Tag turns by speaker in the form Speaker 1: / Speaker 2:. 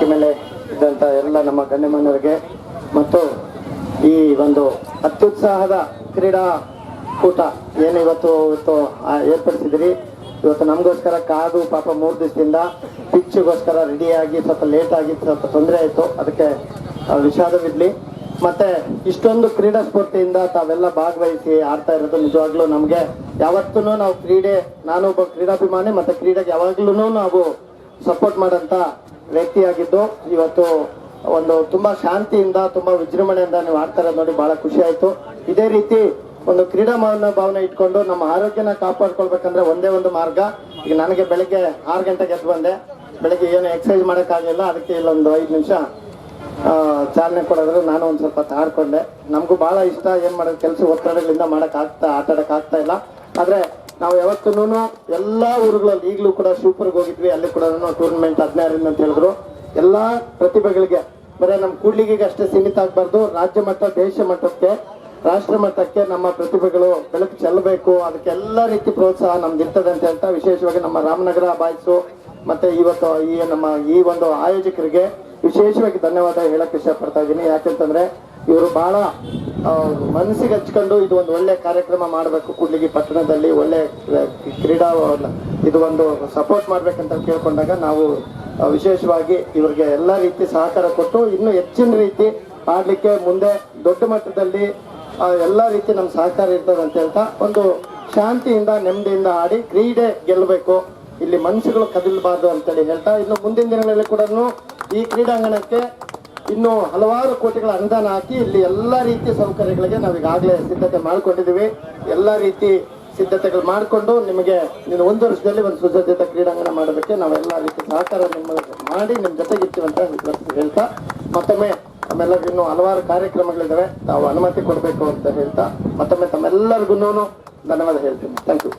Speaker 1: ವೇದಿಕೆ ಮೇಲೆ ಇದ್ದಂಥ ಎಲ್ಲ ನಮ್ಮ ಗಣ್ಯಮಾನ್ಯರಿಗೆ ಮತ್ತು ಈ ಒಂದು ಅತ್ಯುತ್ಸಾಹದ ಕ್ರೀಡಾಕೂಟ ಏನು ಇವತ್ತು ಏರ್ಪಡಿಸಿದಿರಿ. ಇವತ್ತು ನಮಗೋಸ್ಕರ ಕಾದು ಪಾಪ 3 ದಿವಸದಿಂದ ಪಿಚ್ಗೋಸ್ಕರ ರೆಡಿಯಾಗಿ ಸ್ವಲ್ಪ ಲೇಟ್ ಆಗಿ ಸ್ವಲ್ಪ ತೊಂದರೆ ಆಯಿತು, ಅದಕ್ಕೆ ವಿಷಾದವಿರಲಿ. ಮತ್ತು ಇಷ್ಟೊಂದು ಕ್ರೀಡಾ ಸ್ಫೂರ್ತಿಯಿಂದ ತಾವೆಲ್ಲ ಭಾಗವಹಿಸಿ ಆಡ್ತಾ ಇರೋದು ನಿಜವಾಗ್ಲೂ ನಮಗೆ ಯಾವತ್ತೂ ನಾವು ನಾನು ಒಬ್ಬ ಕ್ರೀಡಾಭಿಮಾನಿ ಮತ್ತು ಕ್ರೀಡೆಗೆ ಯಾವಾಗ್ಲೂ ನಾವು ಸಪೋರ್ಟ್ ಮಾಡೋಂಥ ವ್ಯಕ್ತಿಯಾಗಿದ್ದು ಇವತ್ತು ಒಂದು ತುಂಬ ಶಾಂತಿಯಿಂದ ತುಂಬ ವಿಜೃಂಭಣೆಯಿಂದ ನೀವು ಆಡ್ತಾ ಇರೋದು ನೋಡಿ ಭಾಳ ಖುಷಿ ಆಯಿತು. ಇದೇ ರೀತಿ ಒಂದು ಕ್ರೀಡಾ ಭಾವನೆ ಇಟ್ಕೊಂಡು ನಮ್ಮ ಆರೋಗ್ಯನ ಕಾಪಾಡ್ಕೊಳ್ಬೇಕಂದ್ರೆ ಒಂದೇ ಒಂದು ಮಾರ್ಗ. ಈಗ ನನಗೆ ಬೆಳಗ್ಗೆ 6 ಗಂಟೆಗೆ ಎದ್ದು ಬಂದೆ, ಬೆಳಗ್ಗೆ ಏನು ಎಕ್ಸಸೈಸ್ ಮಾಡೋಕ್ಕಾಗಲಿಲ್ಲ, ಅದಕ್ಕೆ ಇಲ್ಲೊಂದು 5 ನಿಮಿಷ ಚಾಲನೆ ಕೊಡೋದ್ರು ನಾನು ಒಂದು ಸ್ವಲ್ಪ ಆಡ್ಕೊಂಡೆ. ನಮಗೂ ಭಾಳ ಇಷ್ಟ, ಏನು ಮಾಡೋದು ಕೆಲಸ ಒತ್ತಡಗಳಿಂದ ಆಟಾಡೋಕ್ಕಾಗ್ತಾ ಇಲ್ಲ. ಆದರೆ ನಾವು ಯಾವತ್ತೂ ಎಲ್ಲ ಊರುಗಳಲ್ಲಿ ಈಗಲೂ ಕೂಡ ಶಿವಪುರ್ಗೆ ಹೋಗಿದ್ವಿ, ಅಲ್ಲಿ ಕೂಡ ಟೂರ್ನಮೆಂಟ್ 15 ಅಂತ ಹೇಳಿದ್ರು. ಎಲ್ಲ ಪ್ರತಿಭೆಗಳಿಗೆ ಬರೀ ನಮ್ಮ ಕೂಡ್ಲಿಗಿಗೆ ಅಷ್ಟೇ ಸೀಮಿತ ಆಗಬಾರ್ದು, ರಾಜ್ಯ ಮಟ್ಟ, ದೇಶ ಮಟ್ಟಕ್ಕೆ, ರಾಷ್ಟ್ರ ಮಟ್ಟಕ್ಕೆ ನಮ್ಮ ಪ್ರತಿಭೆಗಳು ಬೆಳಕು ಚೆಲ್ಲಬೇಕು. ಅದಕ್ಕೆಲ್ಲ ರೀತಿ ಪ್ರೋತ್ಸಾಹ ನಮ್ದು ಇರ್ತದೆ ಅಂತ ಹೇಳ್ತಾ ವಿಶೇಷವಾಗಿ ನಮ್ಮ ರಾಮನಗರ ಬಾಯ್ಸು ಮತ್ತು ಇವತ್ತು ಈ ಒಂದು ಆಯೋಜಕರಿಗೆ ವಿಶೇಷವಾಗಿ ಧನ್ಯವಾದ ಹೇಳಕ್ಕೆ ಇಷ್ಟಪಡ್ತಾ ಇದ್ದೀನಿ. ಯಾಕೆಂತಂದರೆ ಇವರು ಭಾಳ ಮನಸ್ಸಿಗೆ ಹಚ್ಕೊಂಡು ಇದು ಒಂದು ಒಳ್ಳೆ ಕಾರ್ಯಕ್ರಮ ಮಾಡಬೇಕು, ಕೂಡ್ಲಿಗಿ ಪಟ್ಟಣದಲ್ಲಿ ಒಳ್ಳೆ ಕ್ರೀಡಾ ಇದು ಒಂದು ಸಪೋರ್ಟ್ ಮಾಡಬೇಕಂತ ಕೇಳ್ಕೊಂಡಾಗ ನಾವು ವಿಶೇಷವಾಗಿ ಇವರಿಗೆ ಎಲ್ಲ ರೀತಿ ಸಹಕಾರ ಕೊಟ್ಟು ಇನ್ನೂ ಹೆಚ್ಚಿನ ರೀತಿ ಆಡಲಿಕ್ಕೆ ಮುಂದೆ ದೊಡ್ಡ ಮಟ್ಟದಲ್ಲಿ ಎಲ್ಲ ರೀತಿ ನಮ್ಮ ಸಹಕಾರ ಇರ್ತದೆ ಅಂತ ಹೇಳ್ತಾ ಒಂದು ಶಾಂತಿಯಿಂದ ನೆಮ್ಮದಿಯಿಂದ ಆಡಿ ಕ್ರೀಡೆ ಗೆಲ್ಲಬೇಕು, ಇಲ್ಲಿ ಮನಸ್ಸುಗಳು ಕದಲಬಾರ್ದು ಅಂತೇಳಿ ಹೇಳ್ತಾ ಇನ್ನು ಮುಂದಿನ ದಿನಗಳಲ್ಲಿ ಕೂಡ ಈ ಕ್ರೀಡಾಂಗಣಕ್ಕೆ ಇನ್ನೂ ಹಲವಾರು ಕೋಟಿಗಳ ಅನುದಾನ ಹಾಕಿ ಇಲ್ಲಿ ಎಲ್ಲ ರೀತಿಯ ಸೌಕರ್ಯಗಳಿಗೆ ನಾವು ಈಗಾಗಲೇ ಸಿದ್ಧತೆ ಮಾಡ್ಕೊಂಡಿದ್ದೀವಿ. ಎಲ್ಲ ರೀತಿ ಸಿದ್ಧತೆಗಳು ಮಾಡಿಕೊಂಡು ನಿಮಗೆ 1 ವರ್ಷದಲ್ಲಿ ಒಂದು ಸುಸಜ್ಜಿತ ಕ್ರೀಡಾಂಗಣ ಮಾಡೋದಕ್ಕೆ ನಾವೆಲ್ಲ ರೀತಿ ಸಹಕಾರ ಮಾಡಿ ನಿಮ್ಮ ಜೊತೆಗಿರ್ತೀವಿ ಅಂತ ಹೇಳ್ತಾ ಮತ್ತೊಮ್ಮೆ ತಮ್ಮೆಲ್ಲರಿಗೂ ಇನ್ನೂ ಹಲವಾರು ಕಾರ್ಯಕ್ರಮಗಳಿದ್ದಾವೆ, ತಾವು ಅನುಮತಿ ಕೊಡಬೇಕು ಅಂತ ಹೇಳ್ತಾ ಮತ್ತೊಮ್ಮೆ ತಮ್ಮೆಲ್ಲರಿಗೂ ಧನ್ಯವಾದ ಹೇಳ್ತೀನಿ. Thank you.